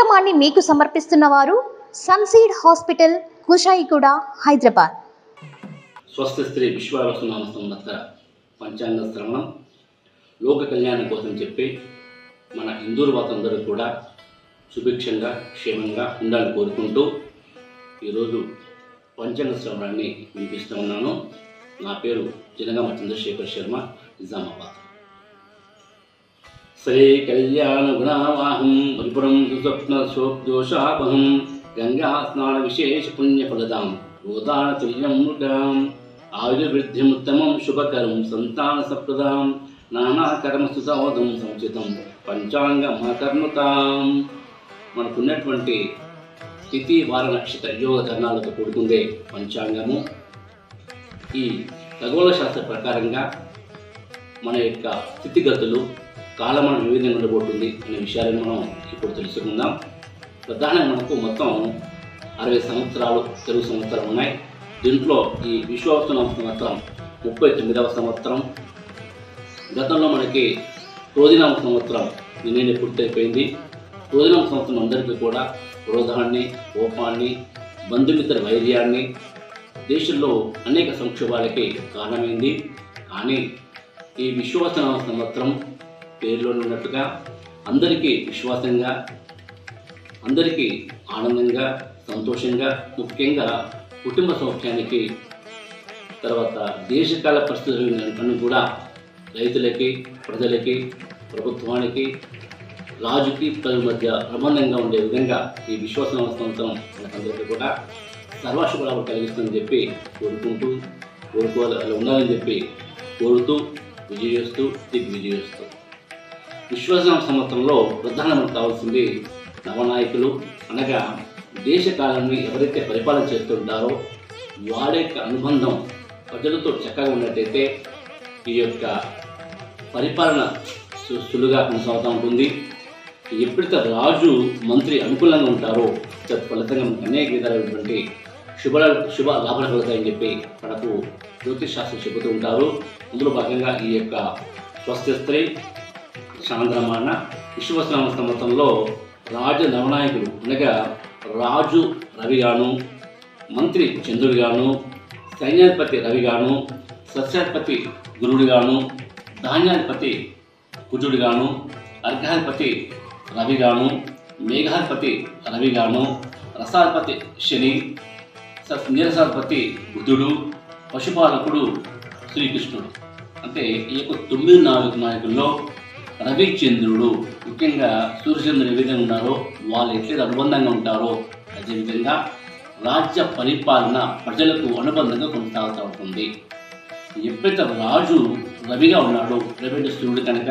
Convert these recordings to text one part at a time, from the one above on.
కార్యక్రమాన్ని మీకు సమర్పిస్తున్న వారు సన్సీడ్ హాస్పిటల్, కుషాయిగూడ, హైదరాబాద్. స్వస్తి శ్రీ విశ్వావసునామ సంవత్సర పంచాంగ శ్రవణం లోక కళ్యాణం కోసం చెప్పి మన హిందూ వాతందరూ కూడా సుభిక్షంగా క్షేమంగా ఉండాలని కోరుకుంటూ ఈరోజు పంచాంగ శ్రవణాన్ని వినిపిస్తూ ఉన్నాను. నా పేరు జనగామ చంద్రశేఖర్ శర్మ, నిజామాబాద్. శ్రీ కళ్యాణ గుణావాహం పరిపురం సుస్వప్న శోక్దోషాపహం గంగా స్నాన విశేష పుణ్యఫలదాం గోదాన తుల్యం మృగాం ఆయుర్వృద్ధిముత్తమం శుభకరం సంతాన సప్రదాం నానాకర్మసుసౌదం సంచితం పంచాంగమకర్ణుతాం. మనకున్నటువంటి తిథి వార నక్షత్ర యోగ కరణాలతో కూడుకుందే పంచాంగము. ఈ ఖగోళ శాస్త్ర ప్రకారంగా మన యొక్క స్థితిగతులు కాలమానం ఏ విధంగా ఉండబోతుంది అనే విషయాలను మనం ఇప్పుడు తెలుసుకుందాం. ప్రధానంగా మనకు మొత్తం 60 సంవత్సరాలు తెలుగు సంవత్సరాలు ఉన్నాయి. దీంట్లో ఈ విశ్వావసునామ సంవత్సరం 39వ సంవత్సరం. గతంలో మనకి క్రోధినామ సంవత్సరం నిన్నే పూర్తయిపోయింది. క్రోధినామ సంవత్సరం అందరికీ కూడా క్రోధాన్ని, కోపాన్ని, బంధుమిత్ర వైర్యాన్ని, దేశంలో అనేక సంక్షోభాలకి కారణమైంది. కానీ ఈ విశ్వావసునామ సంవత్సరం పేరులో ఉన్నట్టుగా అందరికీ విశ్వాసంగా, అందరికీ ఆనందంగా, సంతోషంగా, ముఖ్యంగా కుటుంబ సౌఖ్యానికి, తర్వాత దేశకాల పరిస్థితులను కూడా రైతులకి, ప్రజలకి, ప్రభుత్వానికి, రాజుకి, ప్రజల మధ్య ప్రబంధంగా ఉండే విధంగా ఈ విశ్వాసనామ సంవత్సరం మనకందరికీ కూడా సర్వశుభాలు కలిగిస్తుందని చెప్పి కోరుకోవాలి ఉండాలని చెప్పి కోరుతూ విజయిస్తూ దిగ్విజయిస్తూ విశ్వాసనామ సంవత్సరంలో ప్రధానంగా కావాల్సింది నవనాయకులు. అనగా దేశ కాలాన్ని ఎవరైతే పరిపాలన చేస్తుంటారో వారి యొక్క అనుబంధం ప్రజలతో చక్కగా ఉన్నట్టయితే ఈ యొక్క పరిపాలన సులువుగా కొనసాగుతూ ఉంటుంది. ఎప్పుడైతే రాజు, మంత్రి అనుకూలంగా ఉంటారో ఫలితంగా మనకు అనేక విధాలైనటువంటి శుభ లాభాలు కలుగుతాయని చెప్పి మనకు జ్యోతిష్ శాస్త్రం చెబుతూ ఉంటారు. అందులో భాగంగా ఈ యొక్క స్వస్తి చాంద్రమాన విశ్వాసనామ సంవత్సరంలో రాజ నవనాయకులు అనగా రాజు రవిగాను, మంత్రి చంద్రుడిగాను, సైన్యాధిపతి రవిగాను, సస్యాధిపతి గురుడుగాను, ధాన్యాధిపతి కుజుడిగాను, అర్ఘాధిపతి రవిగాను, మేఘాధిపతి రవిగాను, రసాధిపతి శని, నీరసాధిపతి బుధుడు, పశుపాలకుడు శ్రీకృష్ణుడు. అంటే ఈ యొక్క 9 నాయకుల్లో రవిచంద్రుడు, ముఖ్యంగా సూర్యచంద్రుడు ఏ విధంగా ఉన్నారో వాళ్ళు ఎట్లయితే అనుబంధంగా ఉంటారో అదేవిధంగా రాజ్య పరిపాలన ప్రజలకు అనుబంధంగా కొనసాగుతూ ఉంటుంది. ఎప్పుడైతే రాజు రవిగా ఉన్నాడో, రవి సూర్యుడు కనుక,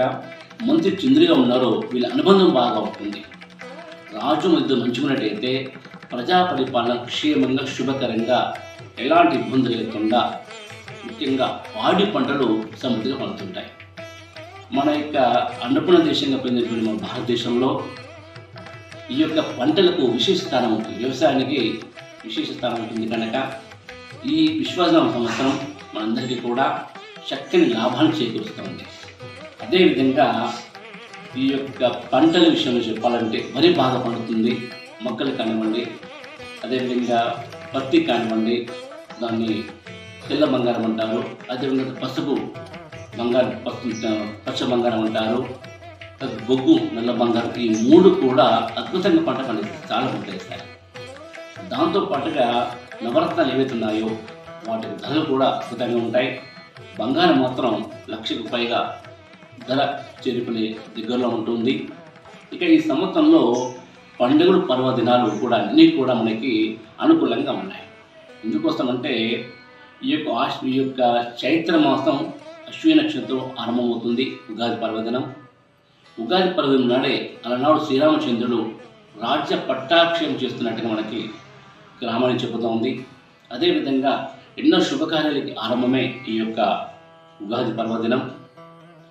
మంత్రి చంద్రుడిగా ఉన్నారో వీళ్ళ అనుబంధం బాగా ఉంటుంది. రాజు మధ్య మంచుకున్నట్టయితే ప్రజా పరిపాలన క్షేమంగా, శుభకరంగా, ఎలాంటి ఇబ్బందులు లేకుండా ముఖ్యంగా పాడి పంటలు సమృద్ధిగా పండుతుంటాయి. మన యొక్క అన్నపూర్ణ దేశంగా పొందినటువంటి మన భారతదేశంలో ఈ యొక్క పంటలకు విశేష స్థానం ఉంటుంది, వ్యవసాయానికి విశేష స్థానం ఉంటుంది కనుక ఈ విశ్వాసనామ సంవత్సరం మనందరికీ కూడా చక్కని లాభాన్ని చేకూరుస్తూ ఉంది. అదేవిధంగా ఈ యొక్క పంటల విషయంలో చెప్పాలంటే వరి బాగా పండుతుంది, మొక్కలు కానివ్వండి, అదేవిధంగా పత్తి కానివ్వండి, దాన్ని తెల్ల బంగారం అంటారు, అదేవిధంగా పసుపు బంగారం, పచ్చ బంగారం అంటారు, బొగ్గు నల్ల బంగారం, ఈ 3 కూడా అద్భుతంగా పంట పండిస్తాయి, చాలా పండిస్తాయి. దాంతోపాటుగా నవరత్నాలు ఏవైతే ఉన్నాయో వాటి ధరలు కూడా అద్భుతంగా ఉంటాయి. బంగారం మాత్రం 1,00,000కు పైగా ధర చేరుకునే దగ్గరలో ఉంటుంది. ఇక ఈ సంవత్సరంలో పండుగలు, పర్వదినాలు కూడా అన్నీ కూడా మనకి అనుకూలంగా ఉన్నాయి. ఎందుకోసమంటే ఈ యొక్క చైత్ర మాసం అశ్విని నక్షత్రం ఆరంభమవుతుంది. ఉగాది పర్వదినం. ఉగాది పర్వదినం నాడే అలనాడు శ్రీరామచంద్రుడు రాజ్య పట్టాభిషేకం చేస్తున్నట్టుగా మనకి రామాయణం చెబుతూ ఉంది. అదేవిధంగా ఎన్నో శుభకార్యాలకి ఆరంభమే ఈ యొక్క ఉగాది పర్వదినం.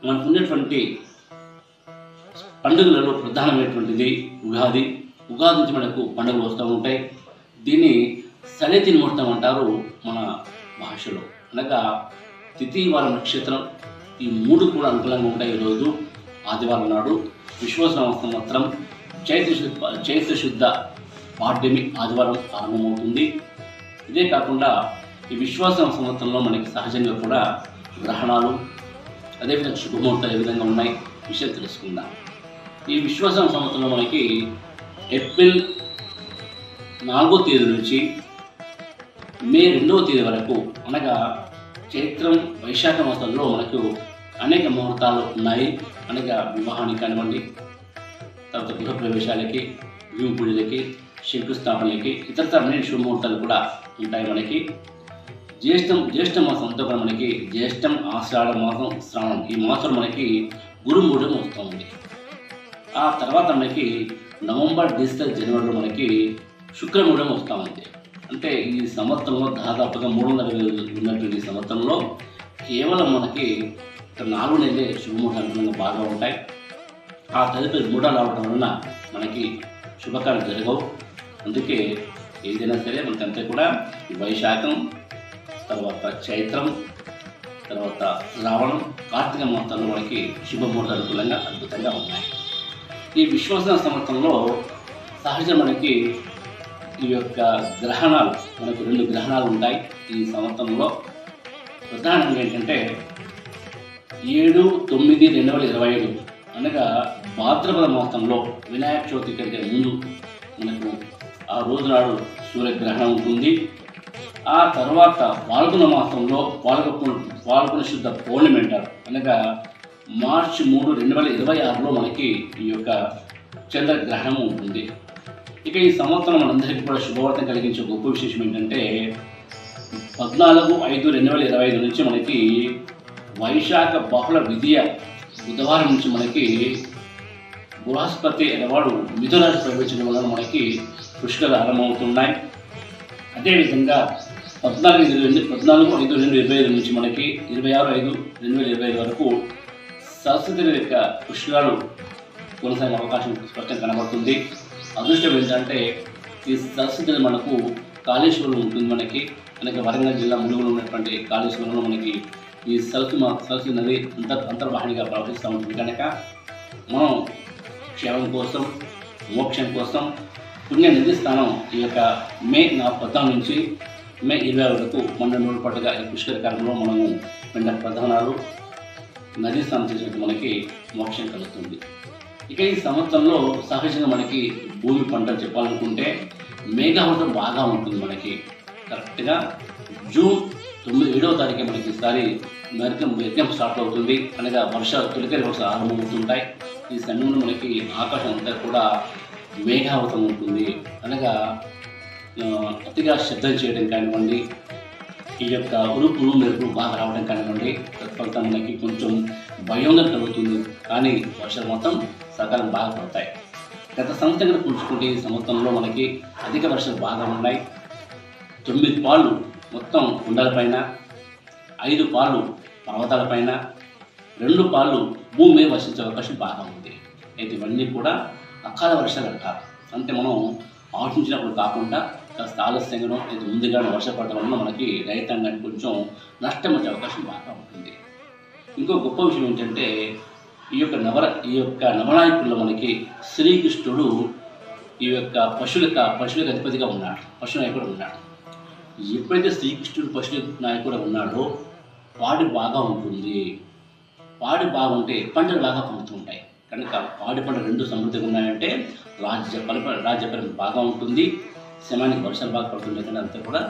మనకు ఉన్నటువంటి పండుగలలో ప్రధానమైనటువంటిది ఉగాది. ఉగాది నుంచి మనకు పండుగలు వస్తూ ఉంటాయి. దీన్ని సనేతి ముహూర్తం అంటారు మన భాషలో. అనగా తిథి వార నక్షత్రం ఈ 3 కూడా అనుకూలంగా ఉంటాయి. ఈరోజు ఆదివారం నాడు విశ్వాసనామ సంవత్సరం చైత్ర శుద్ధ పాడ్యమి ఆదివారం ఆరంభమవుతుంది. ఇదే కాకుండా ఈ విశ్వాసం సంవత్సరంలో మనకి సహజంగా కూడా గ్రహణాలు, అదేవిధంగా శుభముహూర్తాలు ఏ విధంగా ఉన్నాయి విషయం తెలుసుకుందాం. ఈ విశ్వాసం సంవత్సరంలో మనకి ఏప్రిల్ 4వ తేదీ నుంచి మే 2వ తేదీ వరకు, అనగా చైత్రం వైశాఖ మాసంలో మనకు అనేక ముహూర్తాలు ఉన్నాయి. అనగా వివాహానికి కానివ్వండి, తర్వాత గృహప్రవేశాలకి, భూమి పూజలకి, శంకుస్థాపనలకి, ఇతరతర అన్ని శుభముహూర్తాలు కూడా ఉంటాయి. మనకి జ్యేష్ఠ మాసం అంతా కూడా మనకి జ్యేష్టం, ఆషాఢ మాసం, శ్రావణం, ఈ మాసం మనకి గురుమూఢం వస్తుంది. ఆ తర్వాత మనకి నవంబర్, డిసెంబర్, జనవరిలో మనకి శుక్రమూఢం వస్తూ ఉంది. అంటే ఈ సంవత్సరంలో దాదాపుగా 300 రోజులు ఉన్నటువంటి ఈ సంవత్సరంలో కేవలం మనకి 4 నెలలే శుభముహూర్తాలు బాగా ఉంటాయి. ఆ తదుపరి మూఢాలు రావడం వలన మనకి శుభకార్యాలు జరగవు. అందుకే ఏదైనా సరే మనకంతా కూడా వైశాఖం, తర్వాత చైత్రం, తర్వాత శ్రావణం, కార్తీక మాసంలో మనకి శుభముహూర్తాలు అనుకూలంగా అద్భుతంగా ఉన్నాయి. ఈ విశ్వాస సంవత్సరంలో సహజం మనకి ఈ యొక్క గ్రహణాలు, మనకు 2 గ్రహణాలు ఉంటాయి ఈ సంవత్సరంలో. ప్రధానంగా ఏంటంటే 7/9/2025 అనగా భాద్రపద మాసంలో వినాయక చవితి కంటే ముందు మనకు ఆ రోజు నాడు సూర్యగ్రహణం ఉంటుంది. ఆ తర్వాత పాల్గొన మాసంలో పాల్గొన శుద్ధ పౌర్ణమి అంటారు. అనగా మార్చి 3, 2026లో మనకి ఈ యొక్క చంద్రగ్రహణం ఉంటుంది. ఇక ఈ సంవత్సరం మనందరికీ కూడా శుభవార్త కలిగించే గొప్ప విశేషం ఏంటంటే 14/5/2025 నుంచి మనకి వైశాఖ బహుళ విధియ బుధవారం నుంచి మనకి బృహస్పతి అనేవాడు మిథునరాశి ప్రవేశించడం వలన మనకి పుష్కరాలు ఆరంభమవుతున్నాయి. అదేవిధంగా 14/5/2025 నుంచి మనకి 26/5/2025 వరకు సరస్వతి యొక్క పుష్కరాలు కొనసాగే అవకాశం స్పష్టంగా కనబడుతుంది. అదృష్టం ఏంటంటే ఈ సరస్వతి మనకు కాళేశ్వరం ఉంటుంది. మనకి వరంగల్ జిల్లా ములుగులో ఉన్నటువంటి కాళేశ్వరంలో మనకి ఈ సరస్వతి నది అంతర్వాహినిగా ప్రవహిస్తూ ఉంటుంది. కనుక మనం క్షేమం కోసం, మోక్షం కోసం పుణ్య నది స్థానం ఈ యొక్క మే 14 నుంచి మే 20 వరకు 12 రోజుల పాటుగా ఈ పుష్కర కాలంలో మనము పిండ ప్రధానాలు నదీ స్నానం చేసినట్టు మనకి మోక్షం కలుగుతుంది. ఇక ఈ సంవత్సరంలో సహజంగా మనకి భూమి పంటలు చెప్పాలనుకుంటే మేఘావృతం బాగా ఉంటుంది. మనకి కరెక్ట్గా జూన్ 7వ తారీఖు మనకి ఈసారి యజ్ఞం స్టార్ట్ అవుతుంది. అనగా తొలికరి వర్షాలు ఆరంభమవుతుంటాయి. ఈ సమయంలో మనకి ఆకాశం అంతా కూడా మేఘావృతం ఉంటుంది. అనగా అతిగా శబ్దం చేయడం కానివ్వండి, ఈ యొక్క ఉరుపులు మెరుపులు బాగా రావడం కానివ్వండి, తత్ఫలితం మనకి కొంచెం భయంగా కలుగుతుంది. కానీ వర్షాలు మొత్తం సకాలం బాగా పడతాయి. గత సంవత్సరం పుంజుకుంటే ఈ సంవత్సరంలో మనకి అధిక వర్షాలు బాగా ఉన్నాయి. 9 పాళ్ళు మొత్తం కొండలపైన, 5 పాళ్ళు పర్వతాలపైన, 2 పాళ్ళు భూమి మీద వర్షించే అవకాశం బాగా ఉంది. అయితే ఇవన్నీ కూడా అకాల వర్షాలు అంటారు. అంటే మనం ఆశించినప్పుడు కాకుండా కాస్త ఆలస్యంగానో లేదా ముందుగానో వర్షపడడం వల్ల మనకి రైతాంగానికి కొంచెం నష్టం వచ్చే అవకాశం బాగా ఉంటుంది. ఇంకో గొప్ప విషయం ఏంటంటే ఈ యొక్క నవనాయకుల్లో మనకి శ్రీకృష్ణుడు ఈ యొక్క పశువులకు అధిపతిగా ఉన్నాడు, పశు నాయకుడు ఉన్నాడు. ఎప్పుడైతే శ్రీకృష్ణుడు పశు నాయకుడు ఉన్నాడో పాడి బాగా ఉంటుంది. పాడి బాగుంటే పంటలు బాగా పండుతుంటాయి. కనుక పాడి పంటలు 2 సమృద్ధిగా ఉన్నాయంటే రాజ్య పరిపాలన బాగా ఉంటుంది. సమయానికి వర్షాలు బాగా పడుతుంటాయి. కానీ అంతా కూడా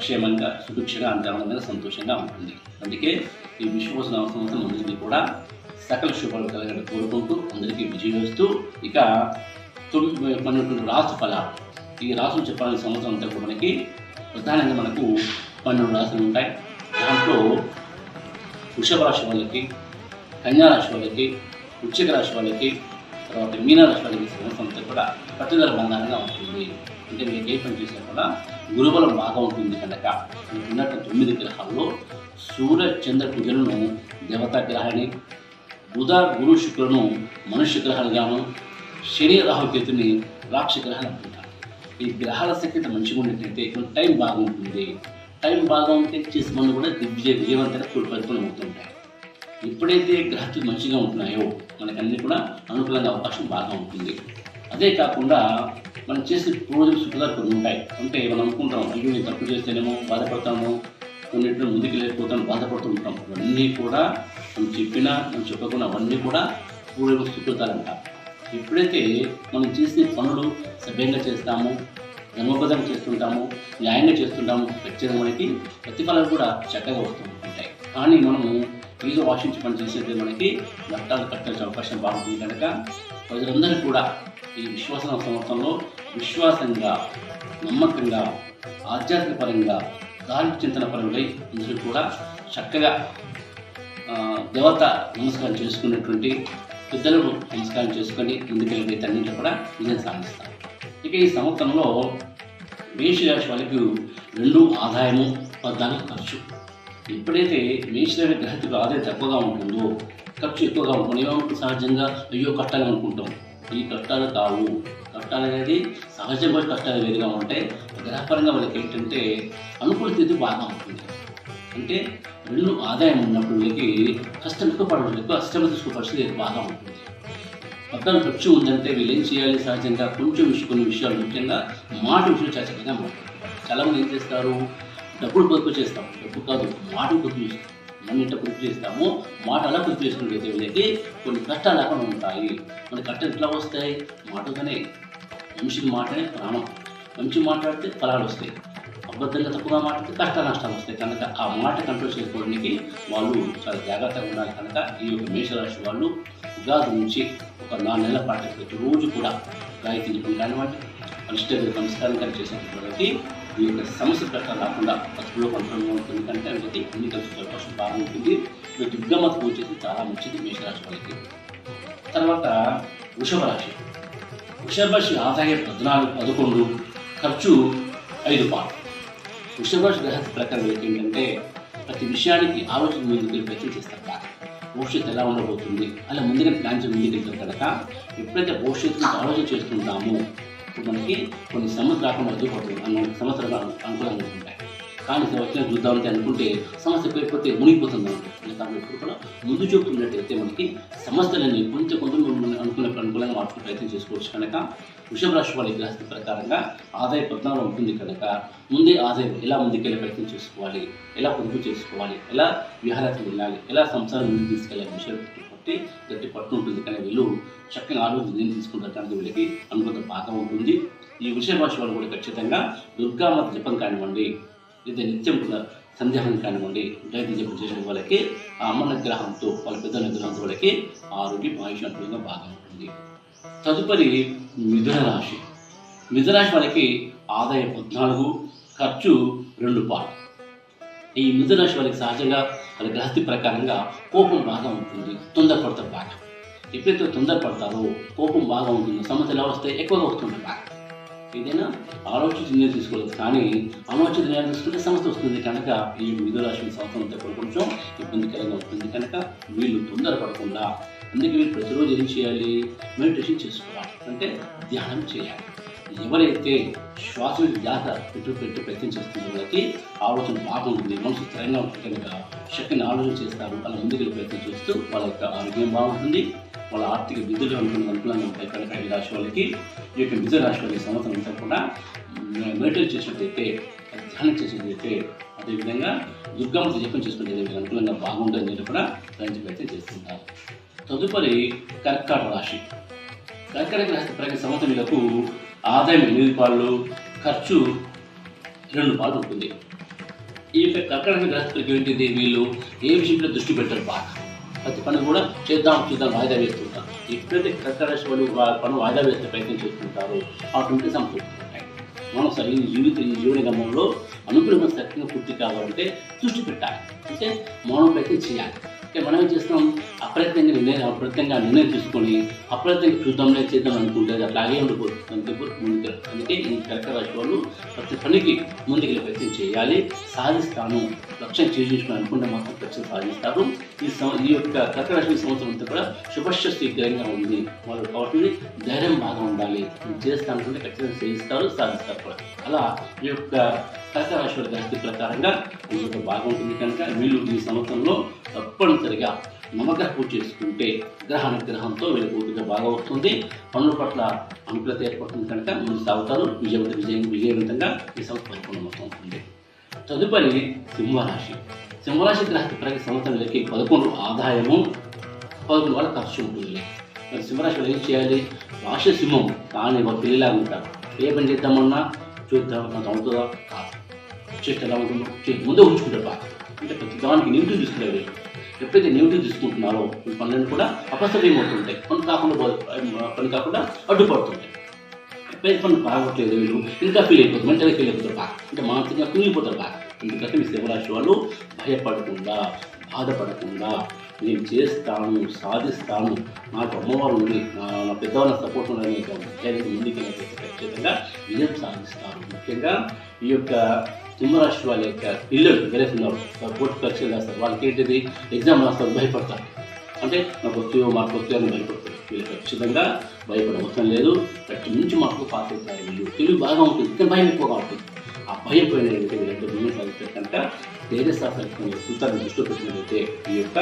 క్షేమంగా, సుభిక్షంగా, అంత ఆనందంగా, సంతోషంగా ఉంటుంది. అందుకే ఈ విశ్వాస సంవత్సరం అందరికీ కూడా సకల శుభాలు కలగాలని కోరుకుంటూ అందరికీ విజయస్తూ ఇక 12 రాశి ఫలాలు, ఈ రాశులు చెప్పాలని సంవత్సరం అంతా కూడా మనకి ప్రధానంగా మనకు 12 రాశులు ఉంటాయి. దాంట్లో వృషభ రాశి వాళ్ళకి, కన్యా రాశి వాళ్ళకి, వృశ్చిక రాశి వాళ్ళకి, తర్వాత మీనరాశి వాళ్ళకి సంవత్సరం అంతా కూడా పట్టుదల బంగారంగా ఉంటుంది. అంటే మీకు ఏ పని చేసినా కూడా గురుబలం బాగా ఉంటుంది. కనుక ఉన్నట్టు 9 గ్రహాల్లో సూర్య చంద్ర కుజులను దేవతా గ్రహాన్ని, బుధ గురు శుక్రులను మనుష్య గ్రహాలుగాను, శని రాహుకేతుని రాక్ష గ్రహాలు అంటున్నారు. ఈ గ్రహాల సంఖ్య మంచిగా ఉండేటైతే టైం బాగుంటుంది. టైం బాగా ఉంటే చేసే పనులు కూడా విజయవంతంగా పరిపూర్ణం అవుతుంటాయి. ఎప్పుడైతే గ్రహాలు మంచిగా ఉంటున్నాయో మనకన్నీ కూడా అనుకూలంగా అవకాశం బాగా ఉంటుంది. అదే కాకుండా మనం చేసే పూర్వజులు శుభాలు కొన్ని ఉంటాయి. అంటే మనం అనుకుంటాం, అయ్యో నేను తప్పు చేస్తేనేమో బాధపడతాము, కొన్నింటిలో ముందుకు లేకపోతాను బాధపడుతూ ఉంటాం. అవన్నీ కూడా మనం చెప్పినా మనం చెప్పకుండా అవన్నీ కూడా పూర్వజులు సుకృతాలంట. ఎప్పుడైతే మనం చేసే పనులు సభ్యంగా చేస్తాము, ధర్మబద్ధంగా చేస్తుంటాము, న్యాయంగా చేస్తుంటాము, ఖచ్చితంగా మనకి ప్రతిఫలాలు కూడా చక్కగా వస్తూ ఉంటాయి. కానీ మనము ఏదో ఆశించి పని చేసేది మనకి నష్టాలు కట్టాల్సిన అవకాశం బాగుంటుంది. కనుక ప్రజలందరూ కూడా ఈ విశ్వాస సంవత్సరంలో విశ్వాసంగా, నమ్మకంగా, ఆధ్యాత్మిక పరంగా, ధార్మిక చింతన పరంగా అందరూ కూడా చక్కగా దేవత నమస్కారం చేసుకున్నటువంటి పెద్దలకు నమస్కారం చేసుకొని ముందుకెళ్ళే అన్నింటిలో కూడా విజయం సాధిస్తారు. ఇక ఈ సంవత్సరంలో మేషరాశి వాళ్ళకి 2 ఆదాయము 14 ఖర్చు. ఎప్పుడైతే మేషరాశి గ్రహతికి ఆదాయం తక్కువగా ఉంటుందో ఖర్చు ఎక్కువగా ఉంటుంది. ఏమంటే సహజంగా అయ్యో కట్టాలి అనుకుంటాం. ఈ కష్టాలు కావు. కష్టాలు అనేది సహజంగా కష్టాలు వేరుగా ఉంటాయి. గ్రహపరంగా వాళ్ళకి ఏంటంటే అనుకూల స్థితి బాగా ఉంటుంది. అంటే 2 ఆదాయం ఉన్నప్పుడు వీళ్ళకి కష్టం ఎక్కువ పడడం, ఎక్కువ కష్టం తీసుకునే పరిస్థితి బాగా ఉంటుంది. పక్కన ఖర్చు ఉందంటే వీళ్ళు ఏం చేయాలి? సహజంగా కొన్ని విషయాలు ముఖ్యంగా మాట విషయాలు చక్కగా మాట్లాడుతారు. చాలామంది ఏం చేస్తారు? డబ్బులు పొదుపు చేస్తాం, డబ్బు కాదు మాటలు పొదుపు చేస్తాం. మన్నింట పొదుపు చేస్తాము, మాట అలా పొదుపు చేసుకుంటే వీళ్ళకి కొన్ని కష్టాలు లేకుండా ఉంటాయి. మన కష్టాలు ఎట్లా వస్తాయి? మాటగానే. మనిషికి మాటనే ప్రాణం. మంచి మాట్లాడితే ఫలాలు వస్తాయి, అబద్ధంగా తప్పుగా మాట్లాడితే కష్ట నష్టాలు వస్తాయి. కనుక ఆ మాట కంట్రోల్ చేసుకోవడానికి వాళ్ళు చాలా జాగ్రత్తగా ఉండాలి. కనుక ఈ యొక్క మేషరాశి వాళ్ళు ఉగాది నుంచి ఒక 4 నెలల పాటు ప్రతిరోజు కూడా గాయత్రి జపం కానివ్వండి, అరిష్టదేవ నమస్కారం కానీ చేసినటువంటి ఈ యొక్క సమస్య ప్రకారం రాకుండా పసుపులో కంట్రోల్గా ఉంటుంది. కనుక వీళ్ళకి అన్ని కలిసి అవకాశం బాగుంటుంది. వీళ్ళు దుర్గమ్మత పూజ చేసి చాలా మంచిది మేషరాశి వాళ్ళకి. తర్వాత వృషభ రాశి. వృషభ రాశి ఆదాయం 11, ఖర్చు 5 పాలు. వృషభ రాశి గ్రహ ప్రకారం వీళ్ళకి ఏంటంటే ప్రతి విషయానికి ఆలోచన ముందుకు ప్రయత్నం చేస్తారు. బాగా భవిష్యత్తు ఎలా ఉండబోతుంది అలా ముందుగా ప్లాన్ చేసి ముందుకెళ్తారు. కనుక ఎప్పుడైతే భవిష్యత్తు ఆలోచన చేస్తుంటామో ఇప్పుడు మనకి కొన్ని సమస్యలు రాకుండా అడ్డుపడుతుంది. సమస్యలు అనుకూలంగా ఉంటాయి. కానీ వచ్చిన చూద్దామంటే అనుకుంటే సమస్య పెరిగిపోతే మునిగిపోతుంది అనుకుంటుంది. కాబట్టి ఎప్పుడు కూడా ముందు చూపుతున్నట్టయితే మనకి సమస్యలని కొంచెం అనుకూలంగా మార్చుకునే ప్రయత్నం చేసుకోవచ్చు. కనుక వృషభ రాశి వాళ్ళ గ్రహస్థితి ప్రకారంగా ఆదాయం 14 ఉంటుంది. కనుక ముందే ఆదాయం ఎలా ముందుకెళ్ళే ప్రయత్నం చేసుకోవాలి, ఎలా పొదుపు చేసుకోవాలి, ఎలా విహారానికి వెళ్ళాలి, ఎలా సంసారం ముందుకు తీసుకెళ్ళాలి విషయం బట్టి గట్టి పట్టు ఉంటుంది. కానీ వీళ్ళు చక్కగా ఆలోచన తీసుకుంటారు. కనుక వీళ్ళకి అనుభూతం బాగా ఉంటుంది. ఈ వృషభ రాశి వాళ్ళు కూడా ఖచ్చితంగా దుర్గామాత జపం కానివ్వండి, లేదా నిత్యం కూడా సందేహం కానివ్వండి, గాయత్రి జపం చేసిన వాళ్ళకి ఆ అమ్మ నిగ్రహంతో వాళ్ళ పెద్ద నిగ్రహంతో వాళ్ళకి ఆరోగ్యం ఆయుష్ అనుకూలంగా బాగా ఉంటుంది. తదుపరి మిథున రాశి. మిథున రాశి వాళ్ళకి ఆదాయం 14, ఖర్చు 2 పాలు. ఈ మిథున రాశి వాళ్ళకి సహజంగా వాళ్ళ గ్రహస్థి ప్రకారంగా కోపం బాగా ఉంటుంది, తొందరపడతారు బాగా. ఎప్పుడైతే తొందరపడతారో కోపం బాగా ఉంటుంది, సమస్యలు ఎలా వస్తాయి? ఎక్కువగా వస్తుంటాయి బాగా. ఏదైనా ఆలోచించి నిర్ణయం తీసుకోలేదు, కానీ ఆలోచించి నిర్ణయం తీసుకుంటే సమస్య వస్తుంది. కనుక ఈ మిథున రాశి సంవత్సరం కూడా కొంచెం ఇబ్బందికరంగా ఉంటుంది. కనుక వీళ్ళు తొందరపడకుండా అందుకే వీళ్ళు ప్రతిరోజు ఏం చేయాలి? మెడిటేషన్ చేసుకోవాలి, అంటే ధ్యానం చేయాలి. ఎవరైతే శ్వాస ధ్యాస పెట్టి ప్రయత్నం చేస్తున్న వాళ్ళకి ఆలోచన బాగుంటుంది, మనసు స్థిరంగా ఉంటుంది. కనుక శక్తిని ఆలోచన చేస్తారు, అలా ముందుకు ప్రయత్నం చేస్తూ వాళ్ళ యొక్క ఆరోగ్యం బాగుంటుంది, వాళ్ళ ఆర్థిక విధులు అనుకూలంగా ఉంటాయి. కనుక ఈ రాశి వాళ్ళకి ఈ యొక్క మిథున రాశి వాళ్ళకి సంవత్సరం అంతా కూడా మెడిటేట్ చేసినట్టయితే, ధ్యానం చేసినట్టయితే, అదేవిధంగా దుర్గమ్మ జపం చేసుకునే అనుకూలంగా బాగుంటుంది అని కూడా ప్రయత్నం చేస్తుంటారు. తదుపరి కర్కాటక రాశి. కర్కాటక రాశి ప్రతి సంవత్సరాలకు ఆదాయం 8 పాలు, ఖర్చు 2 పాలు ఉంటుంది. ఈ యొక్క కర్కాటక గ్రహస్థులకి ఏంటిది? వీళ్ళు ఏ విషయంలో దృష్టి పెట్టారు బాగా, ప్రతి పని కూడా చేద్దాం వాయిదా వేస్తుంటారు. ఎప్పుడైతే కర్కాటక రాశి వాళ్ళు పనులు వాయిదా వేస్తే ప్రయత్నం చేస్తుంటారో ఆటోమేటిక్ సమకూరుతుంటాయి. మనం సరే ఈ జీవన గమనంలో అనుకూలంగా సత్యంగా పూర్తి కావాలంటే దృష్టి పెట్టాలి, అంటే మనం ప్రయత్నం చేయాలి. అంటే మనం ఏం చేస్తాం? అప్రయత్నంగా నిర్ణయం తీసుకొని అప్రయత్నంగా చేద్దాం అనుకుంటే అది అట్లాగే ఉండిపోతుంది. ముందుకు అందుకే ఈ కర్కాటక రాశి వాళ్ళు ప్రతి పనికి ముందుకు ప్రయత్నం చేయాలి. సాధిస్తాను, లక్ష్యం చేయించుకుని అనుకుంటే మాత్రం ఖచ్చితంగా సాధిస్తారు. ఈ యొక్క కర్కాటక రాశి సంవత్సరం అంతా కూడా శుభశీఘ్రంగా ఉంది. వాళ్ళు కాబట్టి ధైర్యం బాగా ఉండాలి. చేస్తా అనుకుంటే ఖచ్చితంగా చేయిస్తారు, సాధిస్తారు కూడా. అలా ఈ యొక్క కర్కాటక రాశి వారి గ్రహస్థితి ప్రకారంగా బాగుంటుంది. కనుక వీళ్ళు ఈ సంవత్సరంలో తప్పనిసరిగా నవగ్రహ పూజ చేసుకుంటే గ్రహానుగ్రహంతో వీళ్ళకి పూర్తిగా బాగా వస్తుంది. పనుల పట్ల అనుకూలత ఏర్పడుతుంది కనుక ముందు సాగుతారు. విజయవంతంగా ఈ సంవత్సరం పరిపూర్ణమవుతూ ఉంటుంది. తదుపరి సింహరాశి. సింహరాశి గ్రహతి ప్రతి సంవత్సరం వీళ్ళకి 11 ఆదాయము, 11 వాళ్ళ ఖర్చు ఉంటుంది. మరి సింహరాశి వాళ్ళు ఏం చేయాలి? రాశి సింహం కానీ వారు పిల్లిలాగా ఉంటారు. ఏ పని చేద్దామన్నా చూద్దాం నాకు అవుతుందా కాదు, చేస్తే ఎలా ఉంటుందో ముందే ఉంచుకుంటారు బాగా. అంటే ప్రతి దానికి నెగిటివ్ తీసుకునేవి. ఎప్పుడైతే నెగిటివ్ తీసుకుంటున్నారో ఈ పనులన్నీ కూడా అపసవ్యమవుతుంటాయి. పని కాకుండా అడ్డుపడుతుంటాయి. ఎప్పుడైతే పనులు బాగోట్లేదు వీళ్ళు ఇంకా ఫీల్ అయిపోతారు, మెంటల్గా ఫీల్ అయిపోతారు బాగా, అంటే మానసికంగా కుంగిపోతారు బాగా. ఎందుకంటే మీ సింహరాశి వాళ్ళు భయపడకుండా, బాధపడకుండా నేను చేస్తాను, సాధిస్తాను, నాకు అమ్మవారు ఉంది, నా పెద్దవాళ్ళ సపోర్ట్ ఉందని ముందుకు ఖచ్చితంగా విజయం సాధిస్తారు. ముఖ్యంగా ఈ యొక్క సింహరాశి వాళ్ళ యొక్క పిల్లలు వెలుస్తున్నారు, కోర్టు పరీక్షలు రాస్తారు. వాళ్ళకి ఏంటిది ఎగ్జామ్ రాస్తారు, భయపడతారు. అంటే నాకు వస్తాయో మార్పు వస్తాయో అని భయపడతారు. వీళ్ళు ఖచ్చితంగా భయపడవసరం లేదు. ప్రతి నుంచి మార్పు పాస్ అవుతారు. వీళ్ళు తెలివి బాగా ఉంటుంది, ఇంకా భయం ఎక్కువగా ఉంటుంది. ఆ భయం పోయిన ఏంటంటే వీళ్ళంతా విజయం సాధిస్తారు కనుక తేజశాస్త్రం సూత్రాన్ని దృష్టిలో పెట్టినట్లయితే ఈ యొక్క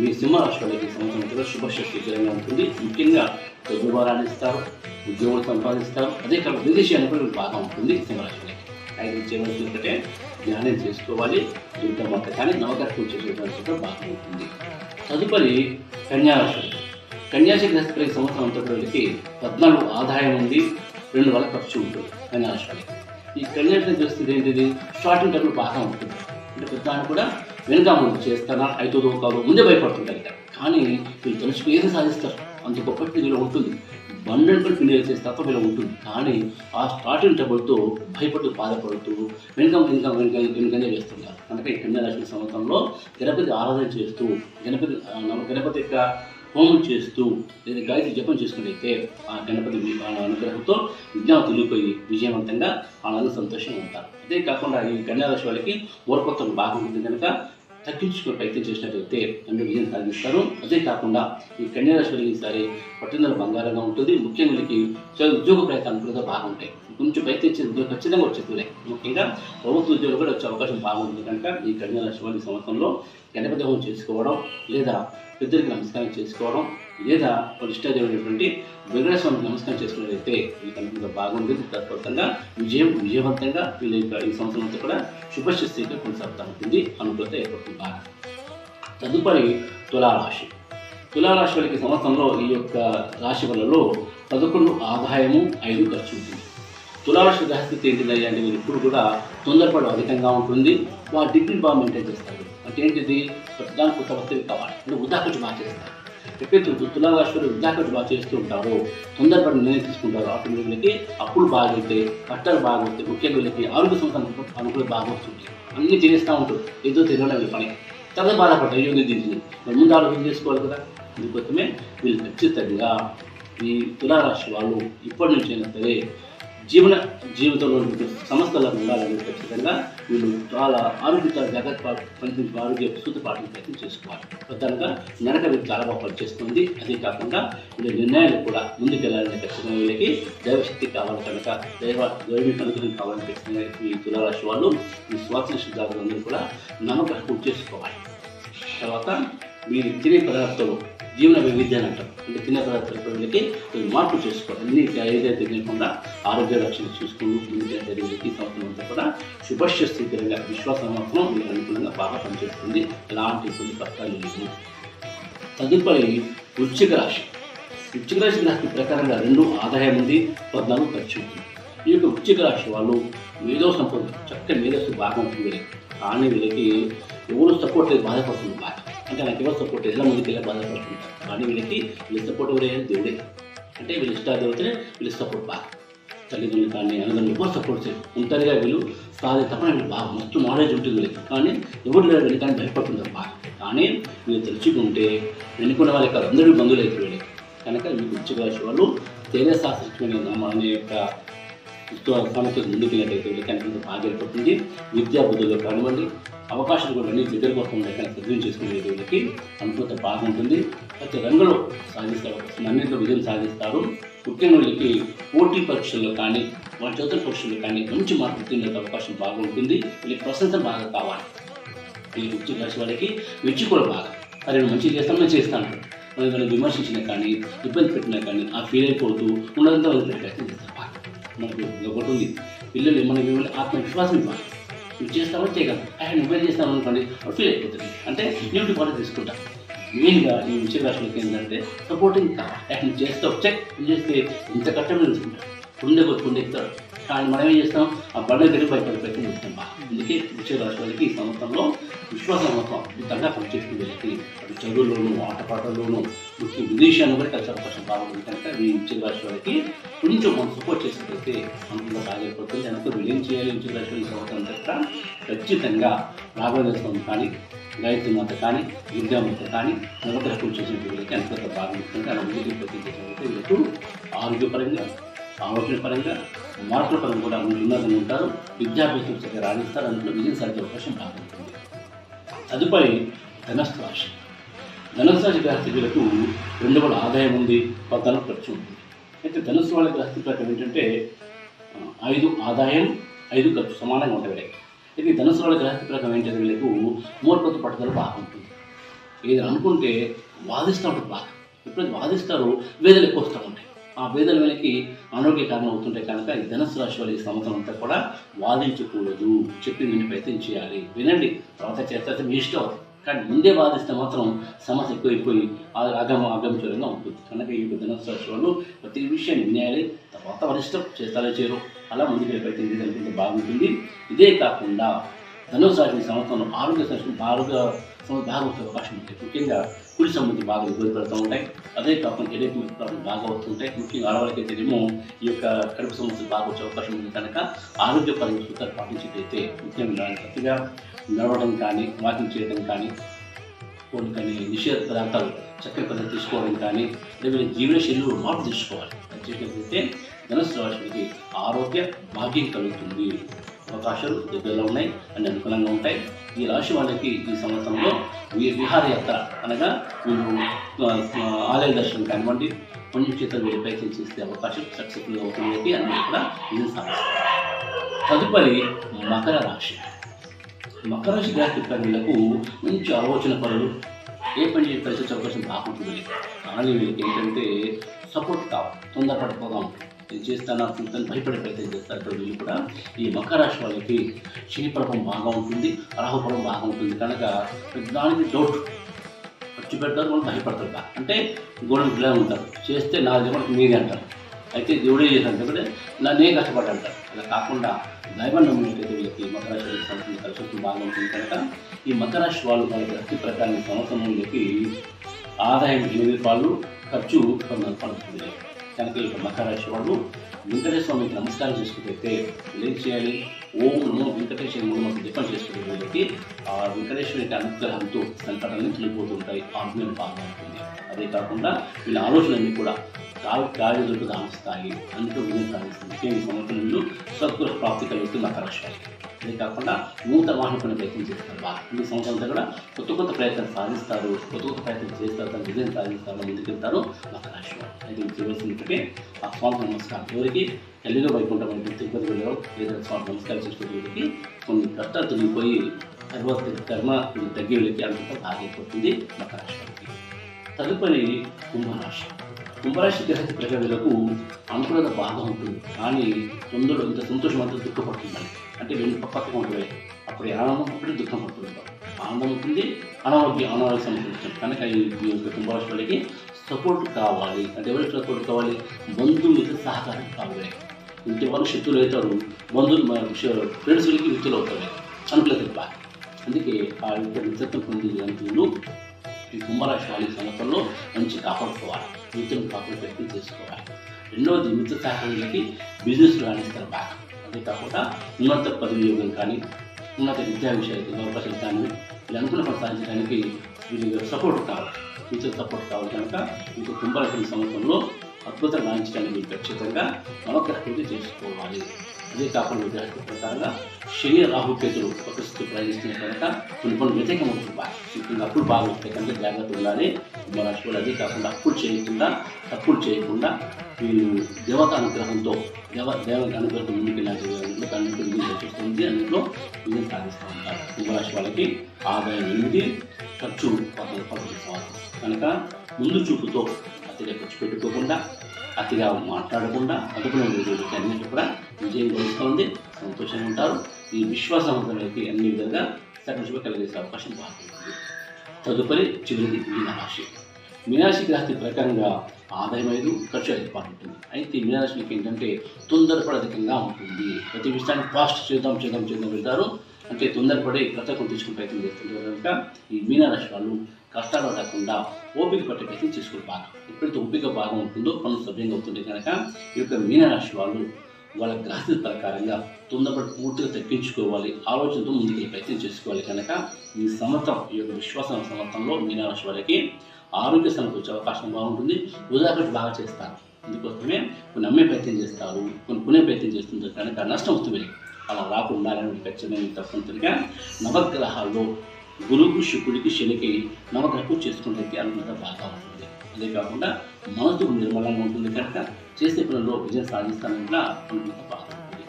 మీ సింహరాశి వాళ్ళకి సంవత్సరం శుభశక్తికరంగా ఉంటుంది. ముఖ్యంగా పెద్దవారాన్ని ఇస్తారు, ఉద్యోగులు సంపాదిస్తారు. అదే కాకుండా విదేశీ అనుకూలం బాగా ఉంటుంది సింహరాశి వాళ్ళకి. అయితే చేయవలసిందంటే ధ్యానం చేసుకోవాలి, దుర్గమాత కానీ నవగ్రహం చేసేటువంటి బాగా ఉంటుంది. తదుపరి కన్యారాశి. కన్యారాశి గ్రహస్థ సంవత్సరం అంతటి 14 ఆదాయం ఉంది, 2 వాళ్ళ ఖర్చు ఉంటుంది కన్యారాశి వాళ్ళకి. ఈ కన్యారాశి గ్రహిస్తుంది ఏంటిది? స్టార్టింగ్ టైంలో బాగా ఉంటుంది. అంటే పెద్దాన్ని కూడా వెనుక ముందు చేస్తానా అవుతుందో కాదు ముందే భయపడుతుంటారు కదా. కానీ వీళ్ళు తలుచుకు ఏది సాధిస్తారు, అంత గొప్పటి వీళ్ళు ఉంటుంది. బండెంపులు ఫినియర్ చేస్తే తప్ప వీళ్ళు ఉంటుంది. కానీ ఆ స్టార్టింగ్ టబుల్తో భయపడుతూ బాధపడుతూ వెనుకనే వేస్తున్నారు. కనుక ఈ కన్యారాశి సంవత్సరంలో గణపతి ఆరాధన చేస్తూ గణపతి యొక్క హోమం చేస్తూ లేదా గాయత్రి జపం చేసుకున్నైతే ఆ గణపతి అనుగ్రహంతో విజ్ఞానం తెలిగిపోయి విజయవంతంగా ఆనంద సంతోషంగా ఉంటారు. అదే కాకుండా ఈ కన్యారాశి వాళ్ళకి మూలకొత్తం బాగుంటుంది కనుక తగ్గించుకునే ప్రయత్నం చేసినట్లయితే అన్ని విజయం సాధిస్తారు. అదే కాకుండా ఈ కన్యారాశి వాళ్ళకి ఈసారి పట్టుదల బంగారంగా ఉంటుంది. ముఖ్యంగా వీళ్ళకి ఉద్యోగ ప్రయత్నాలు కూడా బాగుంటాయి. కొంచెం ప్రయత్నించే ఉద్యోగం ఖచ్చితంగా వచ్చేది. ముఖ్యంగా ప్రభుత్వ ఉద్యోగం కూడా వచ్చే అవకాశం బాగుంటుంది కనుక ఈ కన్యారాశి వాళ్ళ సంవత్సరంలో గణపతి హోమం చేసుకోవడం లేదా పెద్దరికి నమస్కారం చేసుకోవడం లేదా ఇష్టమైనటువంటి వెంకటేశ్వరానికి నమస్కారం చేసుకున్నట్లయితే వీళ్ళకి అనుకుంటే బాగుంటుంది. తత్ఫలితంగా విజయవంతంగా వీళ్ళ ఈ సంవత్సరం అంతా కూడా శుభశక్తిగా కొనసాగుతూ ఉంటుంది, అనుకూలత ఏర్పడుతుంది బాగా. తదుపరి తులారాశి. తులారాశి వాళ్ళకి సంవత్సరంలో ఈ యొక్క రాశి వలలో 11 ఆదాయము, 5 ఖర్చు ఉంటుంది. తులారాశి గ్రహస్థితి ఏంటిది అంటే వీళ్ళు ఇప్పుడు కూడా తొందరపడి అధికంగా ఉంటుంది. వాళ్ళ డిగ్రీ బాగా మెయింటైన్ చేస్తారు. అంటే ఏంటిది దానికి కొత్త వస్తువులు కావాలి అంటే వృధా ఖర్చు బాగా చేస్తారు. ఎప్పుడైతే తులారాశి వృధా ఖర్చు బాగా చేస్తూ ఉంటారో తొందరపడి నిర్ణయం తీసుకుంటారు. ఆటోమేటిక్ వీళ్ళకి అప్పులు బాగా అవుతాయి, కష్టాలు బాగా వస్తాయి. ముఖ్యంగా వీళ్ళకి ఆరోగ్య సంస్థ అనుకూల బాగా వస్తుంది. అన్నీ చేస్తూ ఉంటారు, ఏదో తెలియడం పని తర్వాత బాధపడతారు. అయ్యో దీన్ని మరి ముందు ఆలోచన చేసుకోవాలి కదా. అందుకోసమే వీళ్ళు ఖచ్చితంగా ఈ తులారాశి వాళ్ళు ఇప్పటి నుంచి అయినా సరే జీవితంలో సమస్యలకు ఉండాలని ఖచ్చితంగా వీళ్ళు చాలా జాగ్రత్త ఆరోగ్య సూత్ర పాటించే ప్రయత్నం చేసుకోవాలి. ప్రధానంగా నడక వీళ్ళు చాలా బాగా పనిచేస్తుంది. అదే కాకుండా వీళ్ళ నిర్ణయాలు కూడా ముందుకెళ్ళాలని ఖచ్చితంగా వీళ్ళకి దైవశక్తి కావాలి కనుక దైవిక అనుగ్రహం కావాలని ఖచ్చితంగా ఈ తులారాశి వాళ్ళు ఈ స్వాతంత్ర జాగ్రత్తలందరూ కూడా నమ్మకం పూర్తి చేసుకోవాలి. తర్వాత మీరు తినే పదార్థాలు జీవన వైవిధ్యాన్ని అంటారు. అంటే తినే పదార్థాలు వీళ్ళకి మార్పు చేసుకోవాలి. అన్ని ఏదైతే తినకుండా ఆరోగ్య రక్షణ చూసుకుని ముందుకెళ్ళే వీళ్ళకి సంవత్సరం అంతా కూడా శుభశక్తికరంగా విశ్వాసం మాత్రం వీళ్ళకి అనుకూలంగా బాగా పనిచేస్తుంది. ఎలాంటి ఇబ్బంది కష్టాలు లేవు. తదుపరి వృశ్చిక రాశి. వృశ్చిక రాశి గ్రహస్థితి ప్రకారంగా 2 ఆదాయం ఉంది, 14 ఖర్చు ఉంటుంది. ఈ యొక్క వృశ్చిక రాశి వాళ్ళు మేధో సంపద చక్కని మేధస్సు బాగా ఉంటుంది. కానీ వీళ్ళకి ఎవరు సపోర్ట్ లేదు, బాధపడుతుంది బాగా. అంటే నాకు ఎవరు సపోర్ట్ ఎలా ముందుకు వెళ్ళి బాధపడుతుంటారు. కానీ వీళ్ళ సపోర్ట్ ఎవరైనా దేవుడే. అంటే వీళ్ళు ఇష్టాదేవతనే వీళ్ళ సపోర్ట్ బాగా. తల్లిదండ్రులు కానీ అన్నదండ్రులు ఎవరు సపోర్ట్ చేయరు. ఒంటరిగా వీళ్ళు సాధి తప్ప వీళ్ళు బాగా మొత్తం నాలెడ్జ్ ఉంటుంది. కానీ ఎవరు లేదు వీళ్ళు కానీ భయపడుతుంటారు బాగా. కానీ వీళ్ళు తెలుసుకుంటే వెనుకున్న వాళ్ళకి కాదు అందరూ బంధువులు అయిపోయాడు. కనుక ఈ వృశ్చిక రాశి వాళ్ళు తేజశాస్త్రమైన అనే యొక్క సమస్యకు ముందుకెళ్ళినట్టయితే వీళ్ళకి బాగా ఏర్పడుతుంది. విద్యా బుద్ధుల్లో కానివ్వండి అవకాశాలు కూడా అన్ని దగ్గరకు వస్తుంది. కానీ సద్వినియోగం చేసుకునే వీళ్ళకి అనుకూలత బాగుంటుంది. ప్రతి రంగంలో సాధిస్తారు, అన్నింటిలో విజయం సాధిస్తారు. ముఖ్యంగా వీళ్ళకి పోటీ పరీక్షల్లో కానీ వాళ్ళ చదువుల పరీక్షల్లో కానీ మంచి మార్కులు తినే అవకాశం బాగుంటుంది. వీళ్ళకి ప్రశంస బాగా కావాలి. ఈ వృశ్చిక రాశి వాళ్ళకి మెచ్చి కూడా బాగా అరే నువ్వు మంచిగా చేస్తాను నేను చేస్తాను అంటాడు. మనం ఏదైనా విమర్శించినా కానీ ఇబ్బంది పెట్టినా కానీ ఆ ఫీల్ అయిపోతూ ఉన్నదంతా వదిలిపెట్టే ప్రయత్నం చేస్తారు. మనకు ఒకటి ఉంది, పిల్లలు మనకి మిమ్మల్ని ఆత్మవిశ్వాసం ఇవ్వాలి. నువ్వు చేస్తావో చేయగలవు, నువ్వే చేస్తావు అనుకోండి వాడు ఫీల్ అయిపోతుంది. అంటే న్యూటీ పాటు తీసుకుంటా. మెయిన్గా ఈ వృశ్చిక రాశులకి ఏంటంటే సపోర్టింగ్ కావాలి. నువ్వు చేస్తావు నువ్వు చేస్తే ఇంత కట్టడం తెలుసుకుంటాడు, కుండే ఎక్కుతాడు. కానీ మనం ఏం చేస్తాం, ఆ బండ దగ్గర భయపడే ప్రయత్నం చేస్తాం. అందుకే వృశ్చిక రాశి వాళ్ళకి ఈ సంవత్సరంలో విశ్వాసం మొత్తం అద్భుతంగా పనిచేస్తుంది. వీళ్ళకి అటు చదువుల్లోనూ ఆటపాటల్లోనూ ముఖ్య విదేశాలను కూడా కలిసి అవకాశం బాగుంటుంది. కనుక ఈ వృశ్చిక రాశి వాళ్ళకి కొంచెం మనం సపోర్ట్ చేసినట్లయితే అనుకుంటే బాగైపోతుంది. అనుకో ఏం చేయాలి వృశ్చిక రాశి ఈ సంవత్సరం దగ్గర ఖచ్చితంగా రాఘవేంద్ర కానీ గాయత్రి మాత కానీ దుర్గామాత కానీ నవగ్రహ పూజ చేసినటువంటి వీళ్ళకి అంత బాగుంటుంది. అలా ముందుకు ప్రతించినట్లయితే వీళ్ళకు ఆరోగ్యపరంగా ఆలోచనపరంగా మార్పుల పరంగా కూడా ఉన్నతంగా ఉంటారు. విద్యాభ్యాసం చక్కగా రాణిస్తారు. అందులో విజయం సాధించే అవకాశం బాగుంటుంది. తదుపరి ధనస్సు రాశి. ధనస్సు రాశి గ్రహస్థితులకు 2 ఆదాయం ఉంది, 14 ఖర్చు ఉంది. అయితే ధనుస్సు వాళ్ళ గ్రహస్థితి ప్రకారం ఏంటంటే 5 ఆదాయం 5 ఖర్చు సమానంగా ఉంటాయి. అయితే ధనుస్సు వాళ్ళ గ్రహస్థితి ప్రకారం ఏంటంటే వీళ్ళకు మూర్ఖత పట్టుదల బాగుంటుంది. ఏదైనా అనుకుంటే వాదిస్తూ ఉంటుంది బాగా. ఎప్పుడైతే వాదిస్తారో వేదలు ఎక్కువ వస్తూ ఉంటాయి. ఆ వేదన వీళ్ళకి అనారోగ్య కారణం అవుతుంటాయి. కనుక ఈ ధనుస్సు రాశి వాళ్ళ ఈ సంవత్సరం అంతా కూడా వాదించకూడదు, చెప్పి విని ప్రయత్నం చేయాలి. వినండి, తర్వాత చేస్తే మీ ఇష్టం అవుతుంది. కానీ ముందే వాదిస్తే మాత్రం సమస్య ఎక్కువైపోయి అగమచూరంగా ఉంటుంది. కనుక ఈ ధనుస్సు రాశి వాళ్ళు ప్రతి విషయాన్ని వినేయాలి. తర్వాత వాళ్ళ ఇష్టం చేస్తారో చేయరు, అలా ముందుకు ప్రయత్నం చేయగలిగితే బాగుంటుంది. ఇదే కాకుండా ధనుస్సు రాశి సంవత్సరంలో ఆరోగ్య సమస్య బాగా వచ్చే అవకాశం ఉంటాయి. ముఖ్యంగా కుడి సంబంధించి బాగా ఇబ్బంది పడుతూ ఉంటాయి. అదే కాకుండా హెడేక్ ప్రాబ్లమ్ బాగా వస్తుంటాయి. ముఖ్యంగా ఆడవాళ్ళకైతేనేమో ఈ యొక్క కడుపు సమస్యలు బాగా వచ్చే అవకాశం ఉంది. కనుక ఆరోగ్యపరంగా సూత్రాలు పాటించినట్లయితే ముఖ్యంగా కొద్దిగా నడవడం కానీ వాకింగ్ చేయడం కానీ కొన్ని నిషేధ పదార్థాలు చక్కెర పదార్థాలు తీసుకోవడం కానీ లేదా జీవన శైలిలో మార్పు తీసుకోవాలి. అది చేసినట్లయితే ధనుస్సు రాశికి ఆరోగ్య భాగ్యం కలుగుతుంది. అవకాశాలు దగ్గరలో ఉన్నాయి, అన్ని అనుకూలంగా ఉంటాయి. ఈ రాశి వాళ్ళకి ఈ సంవత్సరంలో విహారయాత్ర అనగా మీరు ఆలయ దర్శనం కానివ్వండి, పుణ్యక్షేత్రం వెళ్ళి ప్రయత్నం చేసే అవకాశం సక్సెస్ఫుల్గా అవుతుంది. అన్ని కూడా ఇది సాధిస్తారు. తదుపరి మకర రాశి. మకర రాశి గ్రహస్థితులకు మంచి ఆలోచన పనులు, ఏ పని చేసే అవకాశం బాగుంటుంది. కానీ వీళ్ళకి ఏంటంటే సపోర్ట్ కావాలి, తొందరపడిపోగా ఉంటుంది. నేను చేస్తాను అనుకుంటాను భయపడే ప్రయత్నం చేస్తారు. వీళ్ళు కూడా ఈ మకర రాశి వాళ్ళకి శని ప్రభావం బాగా ఉంటుంది, రాహు ప్రభావం బాగా ఉంటుంది. కనుక దానికి డౌట్ ఖర్చు పెడతారు, వాళ్ళు భయపడతారు. అంటే గోడలు ఇలా ఉంటారు, చేస్తే నా దేవుడికి మీరే అంటారు. అయితే దేవుడే చేశాను కూడా నేనే కష్టపడి అంటారు. అలా కాకుండా దైవం నమ్మినట్లయితే వీళ్ళకి మకర రాశి సంవత్సరం కలిసి బాగా ఉంటుంది. కనుక ఈ మకర రాశి వాళ్ళు వాళ్ళ ప్రతి ప్రకారం సంవత్సరంలోకి ఆదాయం 8 రూపాయలు, ఖర్చు 14 రూపాయలు. కనుక ఈ మకర రాశి వాళ్ళు వెంకటేశ్వర స్వామికి నమస్కారం చేసుకుంటే ఏం చేయాలి? ఓం నమో వెంకటేశ్వర మూడు జపం చేసుకునే వీళ్ళకి ఆ వెంకటేశ్వరికి అనుగ్రహంతో సంకటాన్ని తొలిపోతుంటాయి. ఆత్మీయం బాగా ఉంటుంది. అదే కాకుండా వీళ్ళ ఆలోచనలన్నీ కూడా గాలి దొరికి దానిస్తాయి. అందుకే విజయం సాధిస్తుంది. ఈ సంవత్సరంలో సద్గుణ ప్రాప్తి కలుగుతుంది మకర రాశి వాళ్ళకి. అదే కాకుండా నూతన వాహనం కొనే ప్రయత్నం చేస్తారు. బాగా ఈ సంవత్సరంతో కూడా కొత్త ప్రయత్నాలు సాధిస్తారు, కొత్త ప్రయత్నం చేస్తారు, తన విజయం సాధిస్తారు, ముందుకెళ్తారు మకర రాశి వాళ్ళు. అయితే చేయవలసిందంటే ఆ స్వామి నమస్కారం ఎవరికి తెలుగులో వైకుంఠం అంటే తిరుపతి వెళ్ళారు లేదా స్వామి నమస్కారం చేసుకునే వీళ్ళకి కొన్ని కష్టాలు తొలగిపోయి తర్వాత కర్మ తగ్గి వీళ్ళకి అనుకుంటే బాగైపోతుంది మకర రాశి వాళ్ళకి. తదుపరి కుంభరాశి. కుంభరాశి గ్రహస్థితి ప్రజలకు అనుకూలత బాగా ఉంటుంది. కానీ తొందరలో ఇంత సంతోషం అంతా దుఃఖపడుతుంది. అంటే రెండు పక్కగా ఉంటుంది. అప్పుడు ఆనందం అప్పుడు దుఃఖం పడుతుంటాం. ఆనందం ఉంటుంది, అనారోగ్య సమస్య. కనుక ఈ యొక్క కుంభరాశి వాళ్ళకి సపోర్ట్ కావాలి. అంటే ఎవరికి సపోర్ట్ కావాలి? బంధువులకి సహకారం కావాలి. ఇంటి వాళ్ళు శత్రువులు అవుతారు, బంధువులు ఫ్రెండ్స్లకి వ్యక్తులు అవుతారు, అనుకూలత బాగా. అందుకే ఆ యొక్క నిజత్వం పొందే జంతువులు ఈ కుంభరాశి వాళ్ళ సంవత్సరంలో మంచి కాపాడుకోవాలి, మిత్రులను కాపాడే ప్రయత్నం చేసుకోవాలి. రెండవది మిత్ర సహకారులకి బిజినెస్ రాణిస్తారు బాగా. అదే కాకుండా ఉన్నత పదవి యోగం కానీ ఉన్నత విద్యా విషయాలకి అవకాశాలు కానీ వీళ్ళు అనుకున్న పని సాధించడానికి వీళ్ళకి సపోర్ట్ కావాలి, ఫ్యూచర్ సపోర్ట్ కావాలి. కనుక ఇంకో కుంభరాశి సంవత్సరంలో అద్భుతంగా రాణించడానికి మీరు ఖచ్చితంగా నవగ్రహ పూజ చేసుకోవాలి. అదే కాకుండా గ్రహ ప్రకారంగా శని రాహుకేతులు ఒక స్థితి ప్రయాణిస్తున్న కనుక కొన్ని వ్యతిరేకమవుతుంది. ముఖ్యంగా అప్పులు బాగా వస్తాయి కనుక జాగ్రత్త ఉండాలి. కుంభరాశి వాళ్ళు అదే కాకుండా తప్పులు చేయకుండా వీళ్ళు దేవత అనుగ్రహంతో దేవత అనుగ్రహం ముందుకెళ్ళాల్సింది చూస్తుంది. అన్నింటిలో విజయం సాధిస్తూ ఉంటారు. కుంభరాశి వాళ్ళకి ఆదాయం 8, ఖర్చు 10 కనుక ముందు చూపుతో అతిగా ఖర్చు పెట్టుకోకుండా, అతిగా మాట్లాడకుండా అదుపులో అన్నింటి కూడా విజయం గెలుస్తుంది. సంతోషంగా ఉంటారు. ఈ విశ్వాసవంతులకి అన్ని విధంగా సకల శుభ కలిగేసే అవకాశం బాగుంటుంది. తదుపరి చివరిది మీనరాశి. మీనరాశి గ్రహతి ప్రకారంగా ఆదాయం 5, ఖర్చు 5 ఉంటుంది. అయితే మీనరాశికి ఏంటంటే తొందరపడి అధికంగా ఉంటుంది. ప్రతి విషయాన్ని ఫాస్ట్ చేద్దాం వెళ్తారు. అంటే తొందరపడి ప్రతకం తీసుకుని ప్రయత్నం చేస్తుంటారు. కనుక ఈ మీనరాశి వాళ్ళు కష్టాలు రాకుండా ఓపిక పట్టే ప్రయత్నం చేసుకోవాలి. బాగా ఎప్పుడైతే ఓపిక బాగా ఉంటుందో పనులు సభ్యంగా అవుతుంది. కనుక ఈ యొక్క మీనరాశి వాళ్ళు వాళ్ళ గ్రహస్థితి ప్రకారంగా తొందరపడి పూర్తిగా తగ్గించుకోవాలి. ఆలోచనతో ముందుకు ప్రయత్నం చేసుకోవాలి. కనుక ఈ సంవత్సరం ఈ యొక్క విశ్వాస సంవత్సరంలో మీనరాశి వాళ్ళకి ఆరోగ్య సమస్య వచ్చే అవకాశం బాగుంటుంది. ఉదాహరణ బాగా చేస్తారు. అందుకోసమే కొన్ని అమ్మే ప్రయత్నం చేస్తారు, కొన్ని కొనే ప్రయత్నం చేస్తుంటారు. కనుక నష్టం వస్తుంది. అలా రాకుండా ఖచ్చితంగా తప్పనిసరిగా నవగ్రహాల్లో గురువుకు, శుక్రుడికి, శనికి నవగ్రహ పూజ చేసుకునే అనుకుంటే బాగా ఉంటుంది. అదే కాకుండా మనసుకు నిర్మలంగా ఉంటుంది. కనుక చేసే పనుల్లో విజయం సాధిస్తానన్న అనుకుంటే బాగా ఉంటుంది.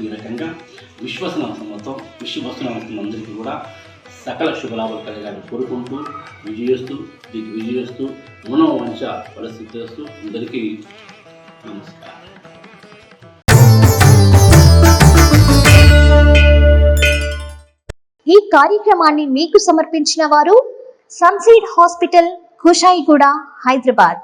ఈ రకంగా విశ్వాసనామతో అందరికీ కూడా సకల శుభలాభాలు కలగాలని కోరుకుంటూ విజయస్తూ మనోవంచ పరిస్థితిస్తూ అందరికీ నమస్కారం. ఈ కార్యక్రమాన్ని మీకు సమర్పించిన వారు సన్సీడ్ హాస్పిటల్, కుషాయిగూడ, హైదరాబాద్.